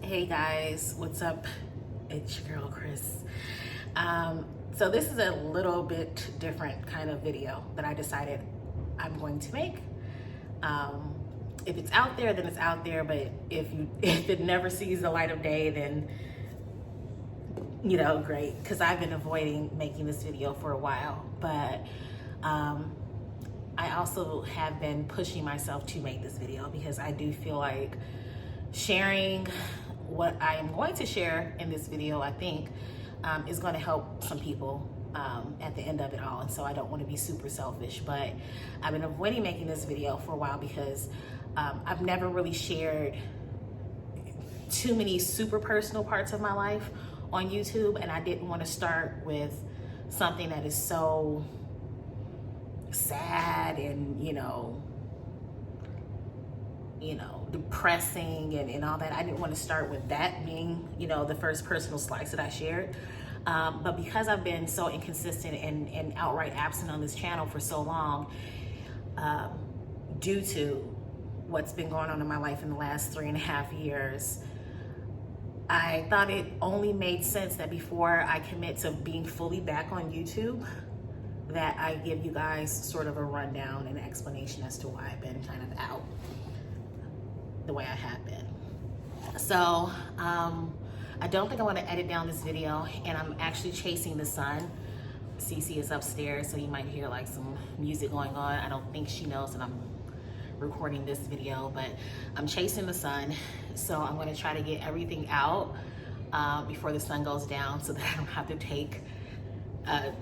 Hey guys, what's up? It's your girl Chris. So this is a little bit different kind of video that I decided I'm going to make. If it's out there, then it's out there. But if it never sees the light of day, then great. Because I've been avoiding making this video for a while, but I also have been pushing myself to make this video because I do feel like sharing what I am going to share in this video, I think, is going to help some people at the end of it all. And so I don't want to be super selfish, but I've been avoiding making this video for a while because I've never really shared too many super personal parts of my life on YouTube, and I didn't want to start with something that is so sad and depressing and all that. I didn't want to start with that being, the first personal slice that I shared. But because I've been so inconsistent and outright absent on this channel for so long, due to what's been going on in my life in the last 3.5 years, I thought it only made sense that before I commit to being fully back on YouTube, that I give you guys sort of a rundown and explanation as to why I've been kind of out the way I have been. So I don't think I want to edit down this video, and I'm actually chasing the sun. Cece is upstairs, so you might hear like some music going on. I don't think she knows that I'm recording this video, but I'm chasing the sun, so I'm going to try to get everything out before the sun goes down, so that I don't have to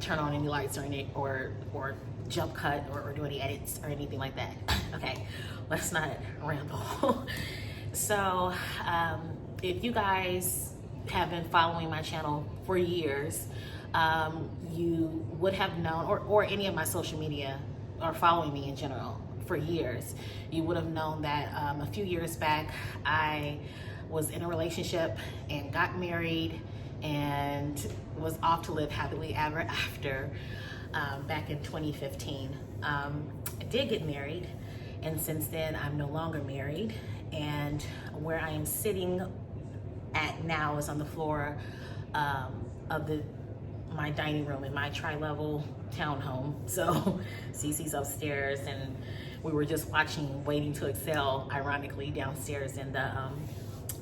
turn on any lights or jump cut or do any edits or anything like that. Okay, let's not ramble. So if you guys have been following my channel for years, you would have known, or any of my social media, or following me in general for years, you would have known that a few years back I was in a relationship and got married and was off to live happily ever after back in 2015. I did get married, and since then I'm no longer married, and where I am sitting at now is on the floor of my dining room in my tri-level townhome. So Cece's upstairs, and we were just watching Waiting to Excel, ironically, downstairs in the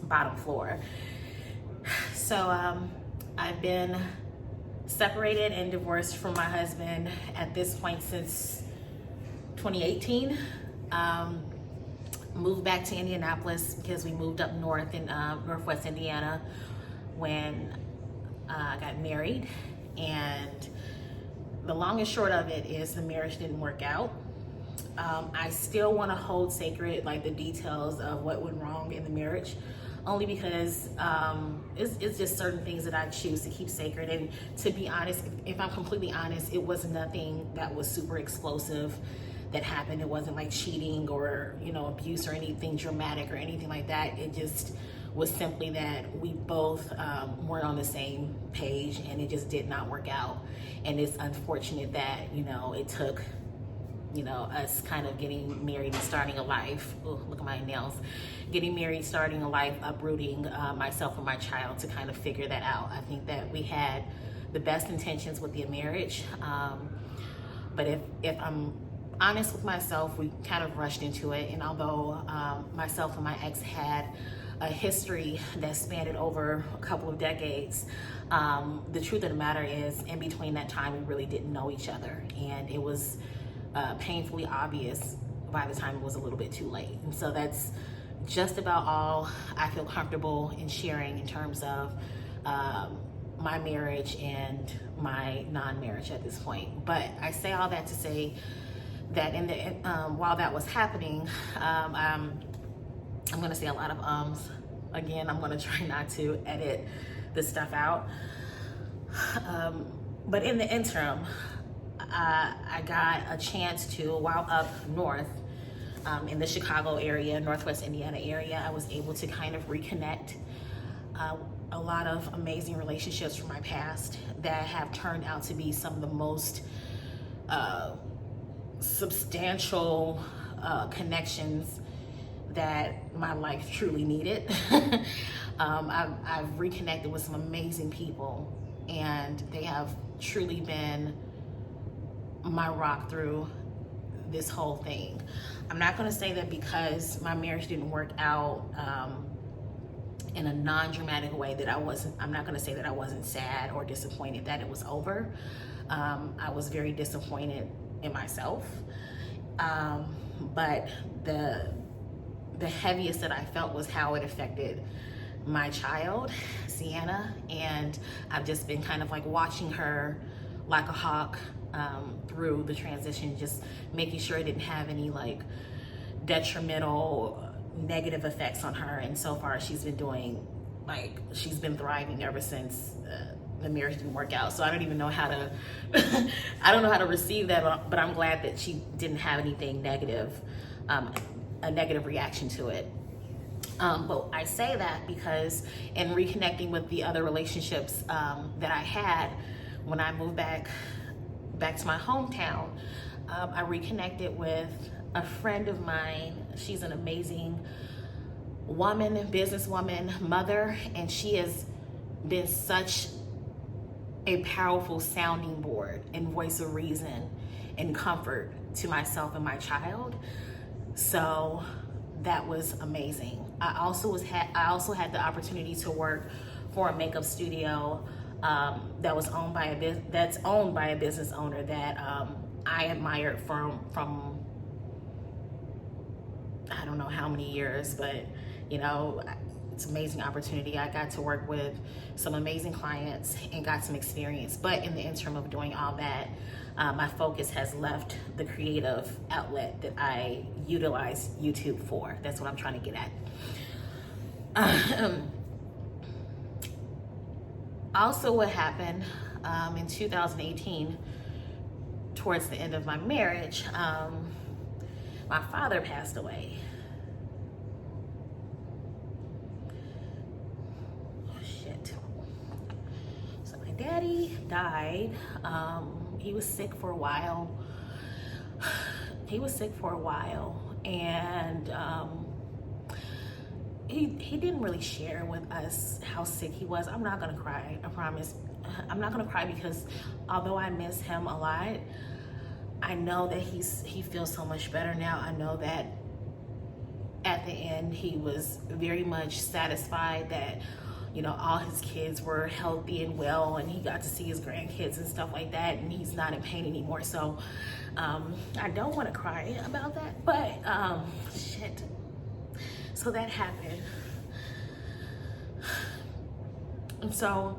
bottom floor. So I've been separated and divorced from my husband at this point since 2018. Moved back to Indianapolis because we moved up north in Northwest Indiana when I got married. And the long and short of it is the marriage didn't work out. I still want to hold sacred like the details of what went wrong in the marriage, only because it's just certain things that I choose to keep sacred. And to be honest, if I'm completely honest, it was nothing that was super explosive that happened. It wasn't like cheating or abuse or anything dramatic or anything like that. It just was simply that we both weren't on the same page, and it just did not work out. And it's unfortunate that it took us kind of getting married and starting a life. Ooh, look at my nails. Getting married, starting a life, uprooting myself and my child to kind of figure that out. I think that we had the best intentions with the marriage, but if I'm honest with myself, we kind of rushed into it. And although myself and my ex had a history that spanned over a couple of decades, the truth of the matter is, in between that time, we really didn't know each other, and it was painfully obvious by the time it was a little bit too late. And so that's just about all I feel comfortable in sharing in terms of my marriage and my non-marriage at this point. But I say all that to say that while that was happening, I'm going to say a lot of ums. Again, I'm going to try not to edit this stuff out. But in the interim, I got a chance to, while up north in the Chicago area, Northwest Indiana area, I was able to kind of reconnect a lot of amazing relationships from my past that have turned out to be some of the most substantial connections that my life truly needed. I've reconnected with some amazing people, and they have truly been my rock through this whole thing. I'm not going to say that because my marriage didn't work out in a non-dramatic way that I'm not going to say that I wasn't sad or disappointed that it was over. I was very disappointed in myself. But the heaviest that I felt was how it affected my child, Sienna, and I've just been kind of like watching her like a hawk through the transition, just making sure it didn't have any like detrimental negative effects on her. And so far she's been thriving ever since the marriage didn't work out. So I don't even know how to I don't know how to receive that, but I'm glad that she didn't have anything negative, a negative reaction to it. But I say that because in reconnecting with the other relationships that I had when I moved back to my hometown, I reconnected with a friend of mine. She's an amazing woman, businesswoman, mother, and she has been such a powerful sounding board and voice of reason and comfort to myself and my child. So that was amazing. I also had the opportunity to work for a makeup studio that's owned by a business owner that I admired from I don't know how many years, but you know, it's an amazing opportunity. I got to work with some amazing clients and got some experience. But in the interim of doing all that, my focus has left the creative outlet that I utilize YouTube for. That's what I'm trying to get at. Also, what happened in 2018, towards the end of my marriage, my father passed away. Daddy died. He was sick for a while. And he didn't really share with us how sick he was. I'm not gonna cry, I promise. I'm not gonna cry because although I miss him a lot, I know that he feels so much better now. I know that at the end he was very much satisfied that, you know, all his kids were healthy and well, and he got to see his grandkids and stuff like that, and he's not in pain anymore. So I don't want to cry about that, but shit. So that happened. And so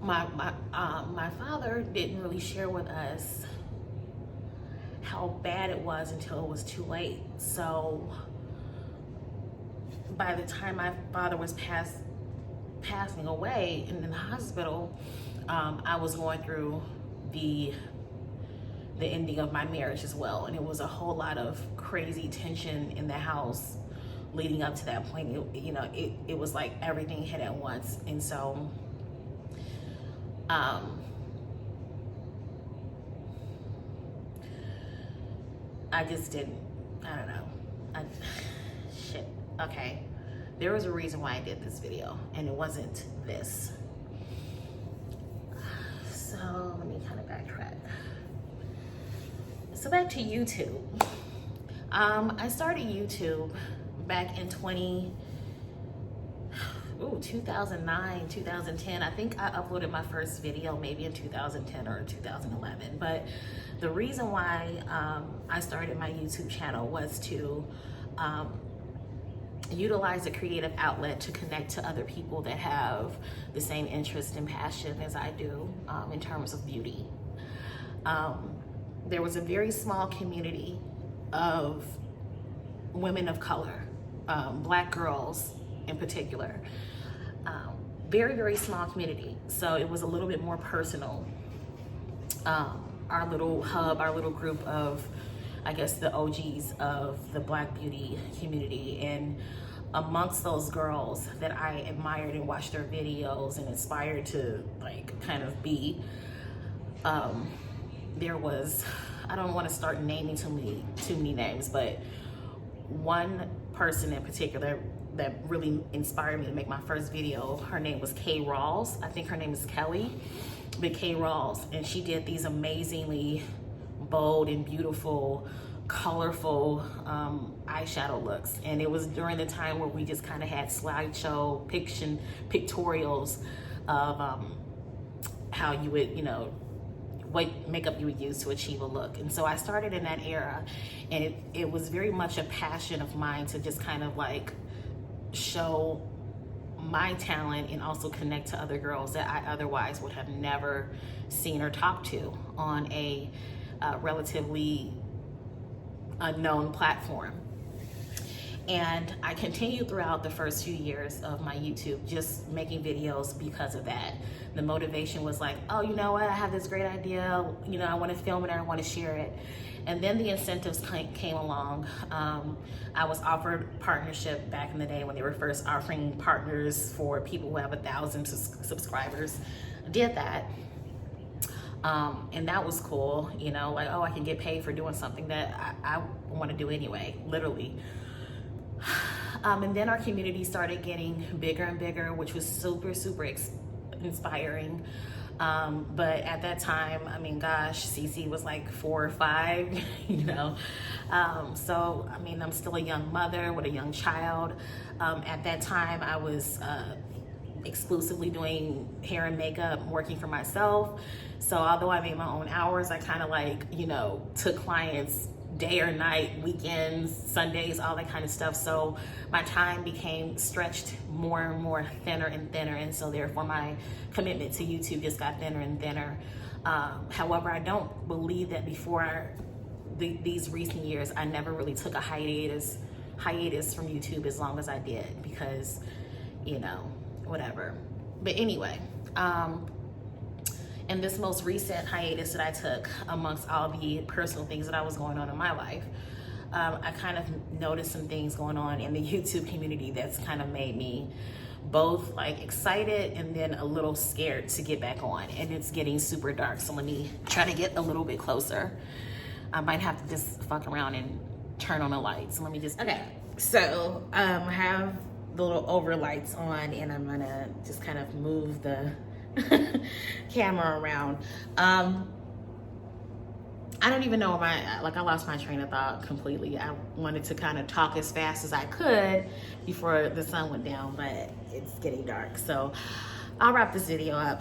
my father didn't really share with us how bad it was until it was too late. So by the time my father was passing away in the hospital, I was going through the ending of my marriage as well, and it was a whole lot of crazy tension in the house leading up to that point. It was like everything hit at once, and so I just didn't. I don't know. Shit. Okay. There was a reason why I did this video, and it wasn't this. So let me kind of backtrack. So back to YouTube. I started YouTube back in 2009, 2010. I think I uploaded my first video maybe in 2010 or 2011. But the reason why I started my YouTube channel was to utilize a creative outlet to connect to other people that have the same interest and passion as I do in terms of beauty. There was a very small community of women of color, Black girls in particular. Very, very small community. So it was a little bit more personal. Our little hub, our little group of, I guess, the OGs of the Black beauty community. And amongst those girls that I admired and watched their videos and inspired to like kind of be, there was, I don't want to start naming too many names, but one person in particular that really inspired me to make my first video. Her name was Kay Rawls. I think her name is Kelly, but Kay Rawls, and she did these amazingly bold and beautiful, colorful eyeshadow looks. And it was during the time where we just kind of had slideshow pictorials of how you would, you know, what makeup you would use to achieve a look. And so I started in that era, and it was very much a passion of mine to just kind of like show my talent and also connect to other girls that I otherwise would have never seen or talked to on a relatively unknown platform. And I continued throughout the first few years of my YouTube just making videos because of that. The motivation was like, oh, you know what, I have this great idea, you know, I want to film it or I want to share it. And then the incentives came along. I was offered partnership back in the day when they were first offering partners for people who have 1,000 subscribers. I did that. And that was cool, you know, like, oh, I can get paid for doing something that I want to do anyway, literally. And then our community started getting bigger and bigger, which was super, super inspiring. But at that time, I mean, gosh, CC was like 4 or 5, you know. So, I mean, I'm still a young mother with a young child. At that time, I was exclusively doing hair and makeup, working for myself. So although I made my own hours, I kind of like, you know, took clients day or night, weekends, Sundays, all that kind of stuff. So my time became stretched more and more, thinner and thinner. And so therefore my commitment to YouTube just got thinner and thinner. However, I don't believe that before these recent years, I never really took a hiatus from YouTube as long as I did, because, you know, whatever. But anyway, and this most recent hiatus that I took, amongst all the personal things that I was going on in my life, I kind of noticed some things going on in the YouTube community that's kind of made me both like excited and then a little scared to get back on. And it's getting super dark, so let me try to get a little bit closer. I might have to just fuck around and turn on the lights. Let me just, okay. So I have the little overlights on, and I'm gonna just kind of move the camera around. I don't even know if I lost my train of thought completely. I wanted to kind of talk as fast as I could before the sun went down, but it's getting dark. So I'll wrap this video up.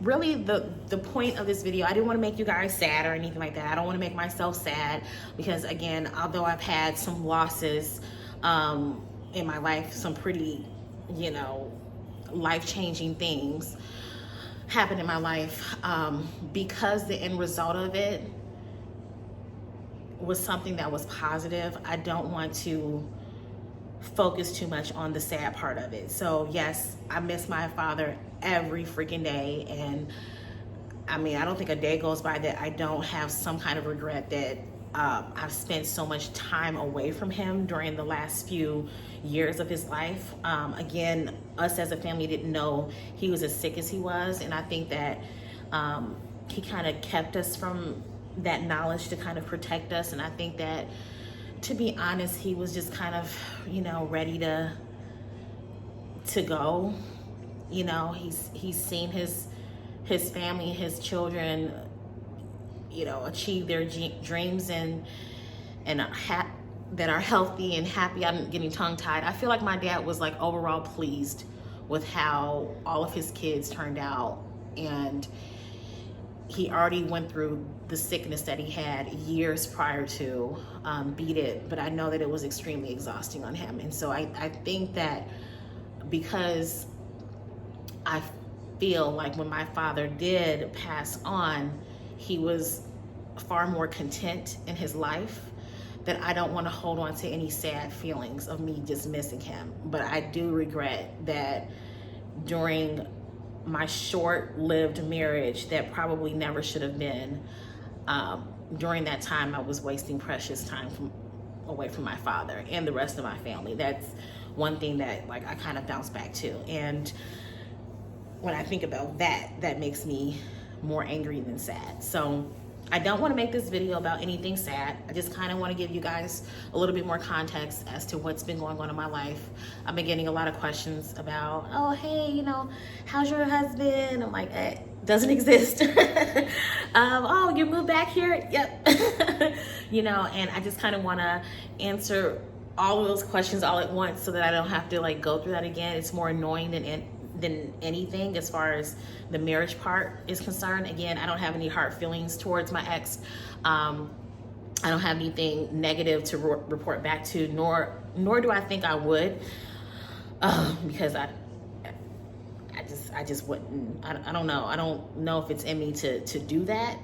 Really the point of this video, I didn't want to make you guys sad or anything like that. I don't want to make myself sad, because again, although I've had some losses in my life, some pretty, you know, life-changing things happened in my life, because the end result of it was something that was positive. I don't want to focus too much on the sad part of it. So yes, I miss my father every freaking day, and I mean, I don't think a day goes by that I don't have some kind of regret that I've spent so much time away from him during the last few years of his life. Again, us as a family didn't know he was as sick as he was, and I think that he kind of kept us from that knowledge to kind of protect us. And I think that, to be honest, he was just kind of, you know, ready to go. You know, he's seen his family, his children, you know, achieve their dreams and that are healthy and happy. I'm getting tongue-tied. I feel like my dad was like overall pleased with how all of his kids turned out, and he already went through the sickness that he had years prior to, beat it, but I know that it was extremely exhausting on him. And so I think that because I feel like when my father did pass on, he was far more content in his life, that I don't want to hold on to any sad feelings of me just missing him. But I do regret that during my short-lived marriage that probably never should have been, during that time I was wasting precious time away from my father and the rest of my family. That's one thing that like I kind of bounce back to. And when I think about that, that makes me more angry than sad. So I don't want to make this video about anything sad. I just kind of want to give you guys a little bit more context as to what's been going on in my life. I've been getting a lot of questions about, oh, hey, you know, how's your husband? I'm like, doesn't exist. Oh, you moved back here? Yep. You know, and I just kind of want to answer all of those questions all at once so that I don't have to like go through that again. It's more annoying than anything as far as the marriage part is concerned. Again, I don't have any hard feelings towards my ex. I don't have anything negative to report back to, nor do I think I would, because I just wouldn't. I don't know. I don't know if it's in me to do that.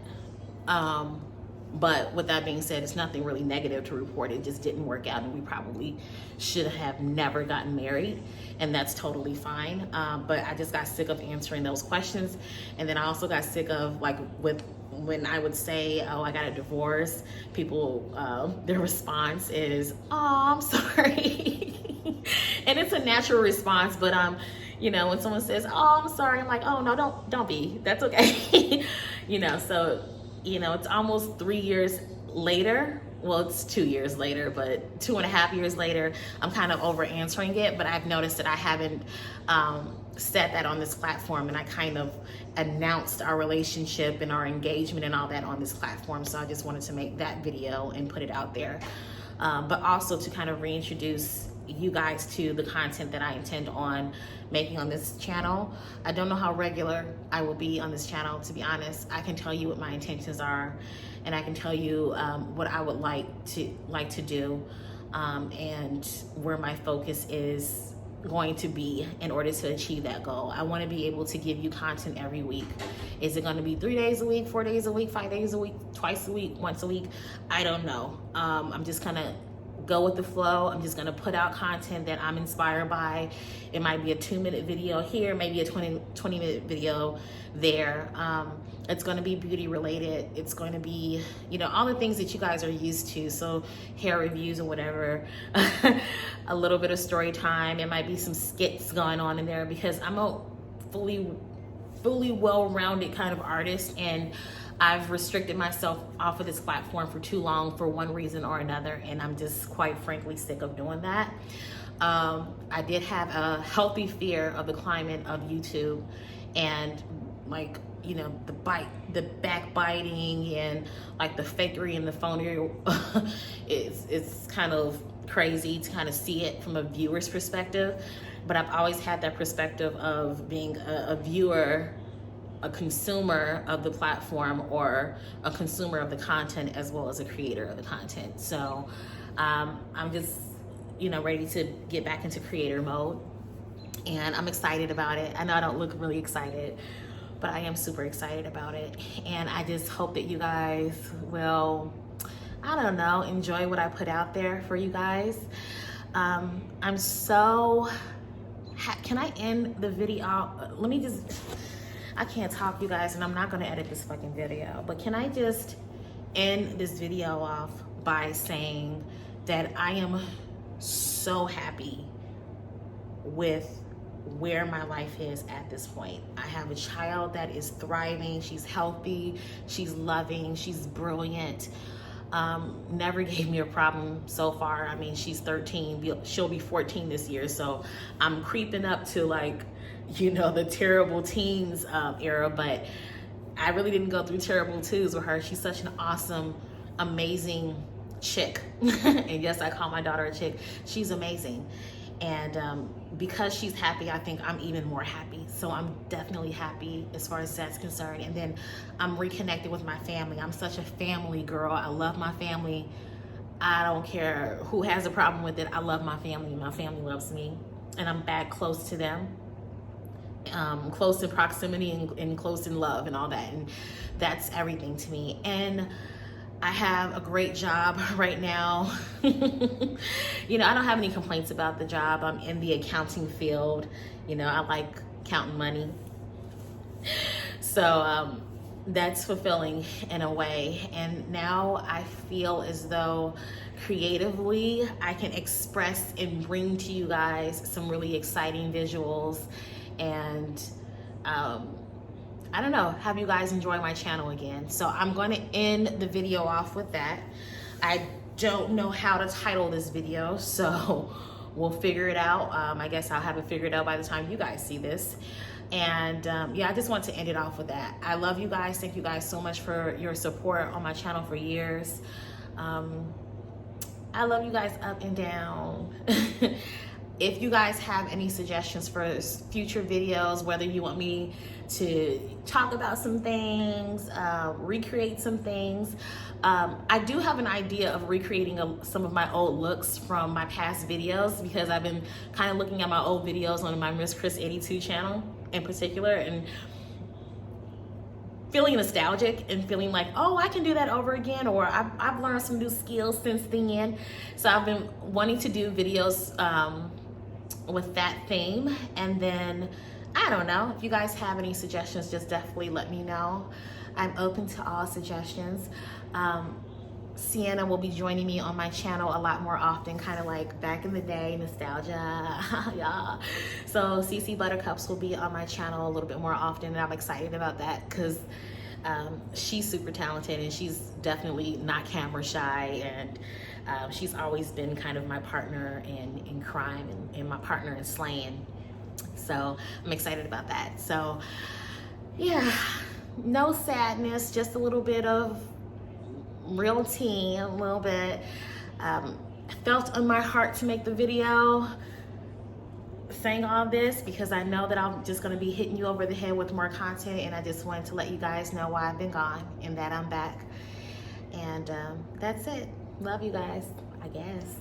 But with that being said, it's nothing really negative to report. It just didn't work out, and we probably should have never gotten married, and that's totally fine. But I just got sick of answering those questions. And then I also got sick of when I would say, oh, I got a divorce, people, their response is, oh, I'm sorry. And it's a natural response, but you know, when someone says, oh, I'm sorry, I'm like, oh no, don't be, that's okay. You know, so, you know, it's almost 3 years later. Well, it's 2 years later, but 2.5 years later, I'm kind of over answering it. But I've noticed that I haven't said that on this platform, and I kind of announced our relationship and our engagement and all that on this platform. So I just wanted to make that video and put it out there. But also to kind of reintroduce you guys to the content that I intend on making on this channel. I don't know how regular I will be on this channel, to be honest. I can tell you what my intentions are, and I can tell you what I would like to do, and where my focus is going to be in order to achieve that goal. I want to be able to give you content every week. Is it going to be 3 days a week, 4 days a week, 5 days a week, twice a week, once a week? I don't know. I'm just gonna go with the flow. I'm just gonna put out content that I'm inspired by. It might be a 2-minute video here, maybe a 20-minute video there. It's gonna be beauty related. It's going to be, you know, all the things that you guys are used to. So hair reviews or whatever, a little bit of story time. It might be some skits going on in there, because I'm a fully well-rounded kind of artist, and I've restricted myself off of this platform for too long for one reason or another, and I'm just quite frankly sick of doing that. I did have a healthy fear of the climate of YouTube, and like, you know, the backbiting and like the fakery and the phonery. It's kind of crazy to kind of see it from a viewer's perspective, but I've always had that perspective of being a viewer, a consumer of the platform, or a consumer of the content, as well as a creator of the content. So I'm just, you know, ready to get back into creator mode, and I'm excited about it. I know I don't look really excited, but I am super excited about it. And I just hope that you guys will, I don't know, enjoy what I put out there for you guys. I'm so, can I end the video? Let me just, I can't talk, you guys, and I'm not gonna edit this fucking video, but can I just end this video off by saying that I am so happy with where my life is at this point. I have a child that is thriving. She's healthy, she's loving, she's brilliant. Never gave me a problem so far. I mean, she's 13, she'll be 14 this year, so I'm creeping up to, like, you know, the terrible teens era, but I really didn't go through terrible twos with her. She's such an awesome, amazing chick. And yes, I call my daughter a chick. She's amazing. And because she's happy, I think I'm even more happy. So I'm definitely happy as far as that's concerned. And then I'm reconnected with my family. I'm such a family girl. I love my family. I don't care who has a problem with it. I love my family. My family loves me. And I'm back close to them. Close in proximity and close in love and all that. And that's everything to me. And I have a great job right now. You know, I don't have any complaints about the job. I'm in the accounting field. You know, I like counting money. So that's fulfilling in a way. And now I feel as though creatively I can express and bring to you guys some really exciting visuals. And I don't know, have you guys enjoy my channel again. So I'm going to end the video off with that. I don't know how to title this video, so we'll figure it out. I guess I'll have it figured out by the time you guys see this. And yeah, I just want to end it off with that. I love you guys. Thank you guys so much for your support on my channel for years. I love you guys up and down. If you guys have any suggestions for future videos, whether you want me to talk about some things, recreate some things, I do have an idea of recreating some of my old looks from my past videos, because I've been kind of looking at my old videos on my Miss Chris 82 channel in particular and feeling nostalgic and feeling like, oh, I can do that over again, or I've learned some new skills since then. So I've been wanting to do videos with that theme. And then, I don't know, if you guys have any suggestions, just definitely let me know. I'm open to all suggestions. Sienna will be joining me on my channel a lot more often, kind of like back in the day, nostalgia, yeah. So CC Buttercups will be on my channel a little bit more often, and I'm excited about that because she's super talented and she's definitely not camera shy, and she's always been kind of my partner in crime and my partner in slaying. So I'm excited about that. So yeah, no sadness, just a little bit of real tea, a little bit. Felt on my heart to make the video saying all this because I know that I'm just going to be hitting you over the head with more content, and I just wanted to let you guys know why I've been gone and that I'm back. And that's it. Love you guys, I guess.